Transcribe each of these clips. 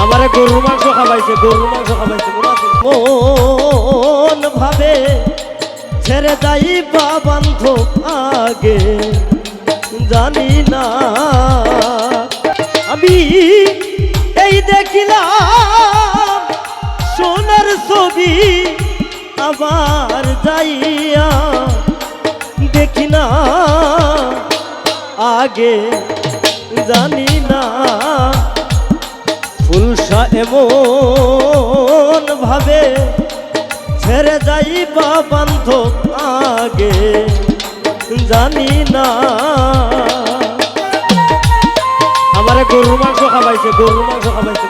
আমারে গরুর মাংস খাওয়াইছে, গরুর মাংস খাওয়াইছে। মন ভাবে ছেড়ে যাইবা বান্ধব আগে জানি না। আমি এই দেখিলাম সোনার ছবি, আবার যাইয়া দেখি না আগে জানি না। ফুলসা এমন ভাবে ছেড়ে যাইবা বান্ধব আগে জানি না। আমারে গরুর মাংস খাওয়াইছে, গরুর মাংস খাওয়াইছে।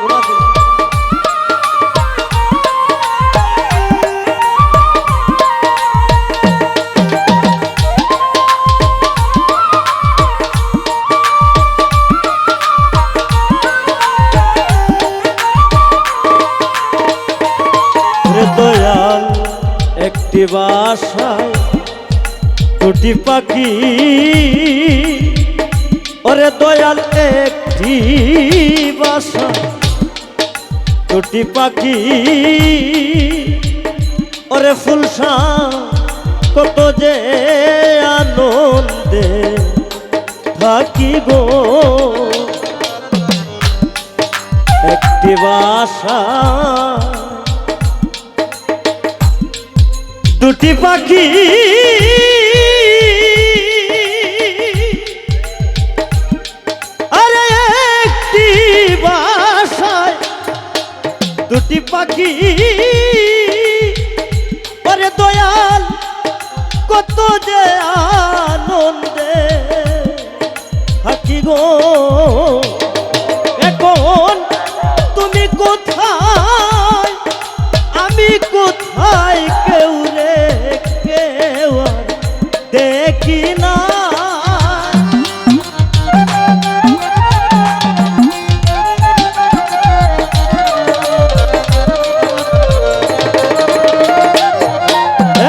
দয়াল একটি বাসায় দুটি পাখি, ওরে দয়াল একটি বাসায় দুটি পাখি, ওরে ফুলসা কত যে আনন্দে থাকি গো। একটি বাসা দুটি পাখি, আরে একটি বাসায় দুটি পাখি, ওরে দয়াল কত যে আনন্দে থাকি গো। এখন তুমি কোথায়, আমি কোথায়, কেউ রে কেউ দেখি না।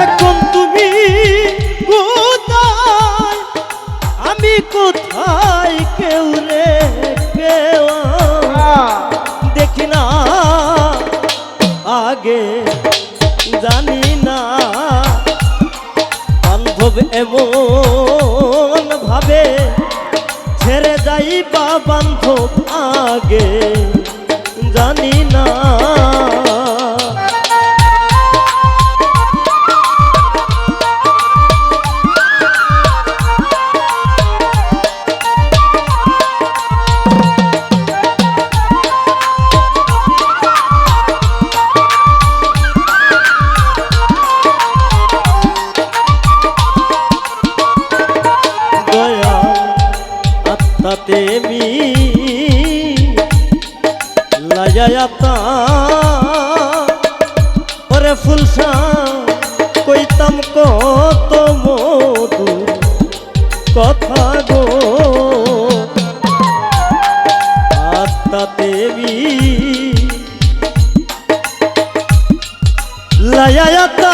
এখন তুমি কোথায়, আমি কোথায়, কেউ রে কেউ দেখি না আগে জানি না। বান্ধব এমন ভাবে ছেড়ে যাইবা বান্ধব আগে জানি না। তেমি লাজায়াতা ওরে ফুলসা কইতাম কত মধু কথা গো। আত্মা তেমি লাজায়াতা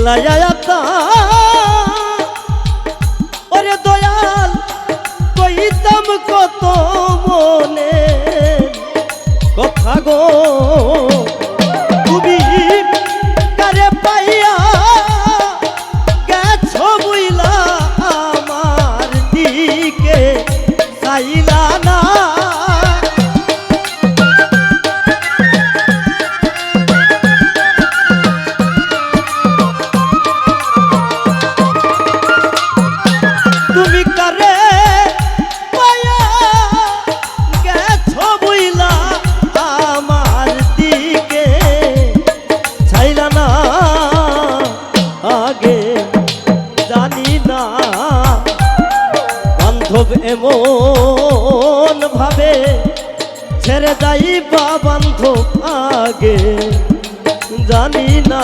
লায়াতা, ওরে দয়াল কইতাম কত মনে কথা গো। তুমি কারে পাইয়া গেছো বুইলা আমার দিকে চাইলা না। তুমি কারে পায়া গেছো বুইলা আমার দিকে চাইলা না আগে জানি না। বান্ধব এমন ভাবে ছেড়ে যাইবা বান্ধব আগে জানি না।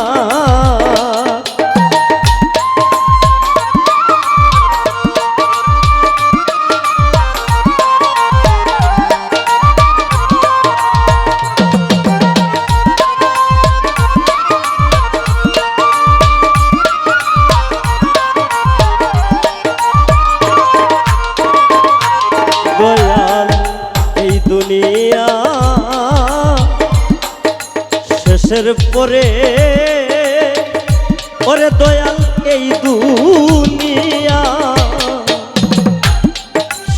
ওরে দয়াল এই দুনিয়া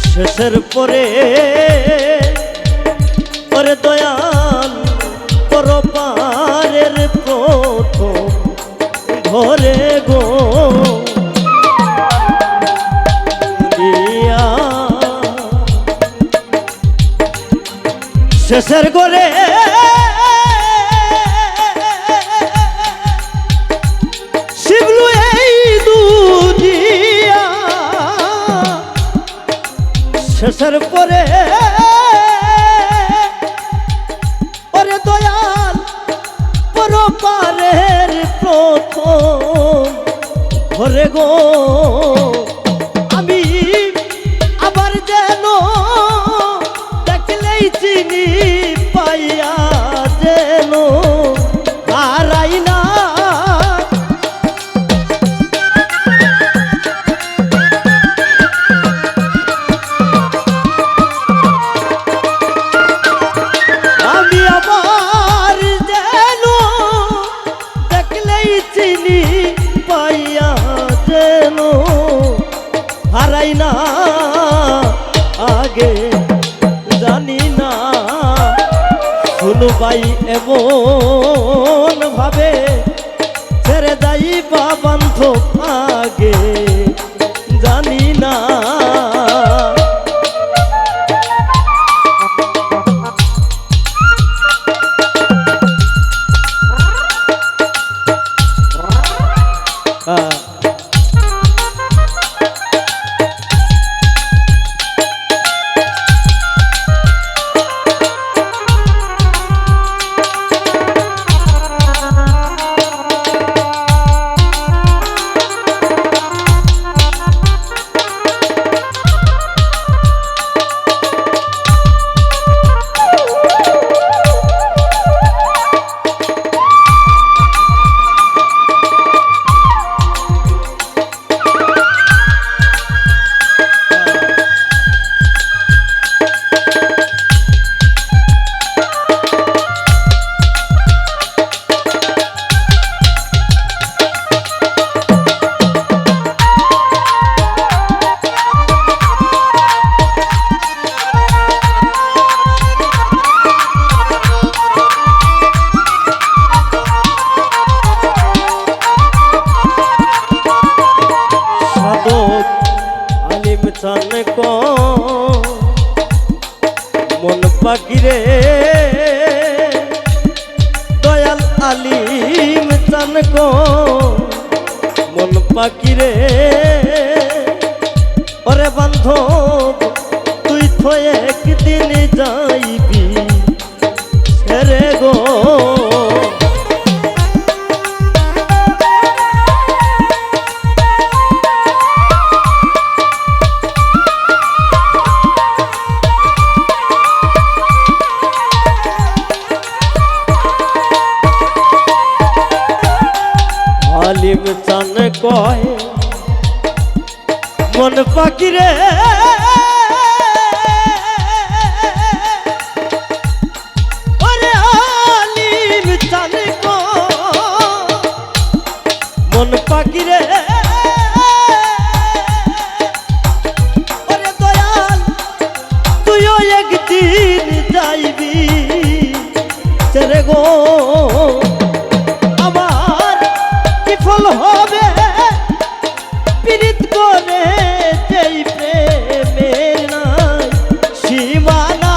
শেষের পরে ওরে দয়াল পরপারের প্রথম ঘরে গো শেষের ঘরে শিবলু এই দুনিয়া শেষের পরে ওরে দয়াল পরপারের প্রথম ঘরে গো আমি আবার যেন দেখলেই চিনি পাইয়া যেন হারাই না আমি আবার যেন দেখলেই চিনি পাইয়া যেন হারাই না আগে জানি না শুনু ভাই এমন ভাবে ছেড়ে যাই বা বান্ধব আগে জানি না চান কো মন পাখিরে দয়াল আলিম চান কো মন পাখিরে ওরে বান্ধব তুই তো একদিন যাইবি ছেড়ে গো আলিম চান কয় মন পাখিরে ওরে আলিম চান কয় মন পাখিরে ওরে দয়াল তুইও একদিন যাইবি ছেড়ে গো ফল হবে পীড়িত করে যেই প্রেমের নাই সীমানা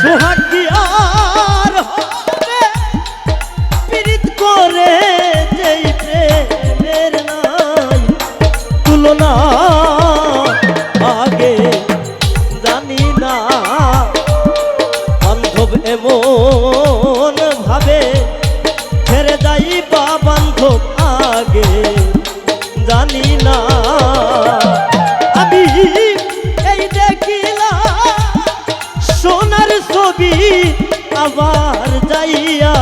সোহাগ কি আর হবে পীড়িত করে যেই প্রেমের নাই তুলনা আগে জানি না বান্ধব এমন ভাবে ছেড়ে যাই বা বান্ধব আগে জানি না আমি এই দেখিলাম সোনার ছবি আবার যাইয়া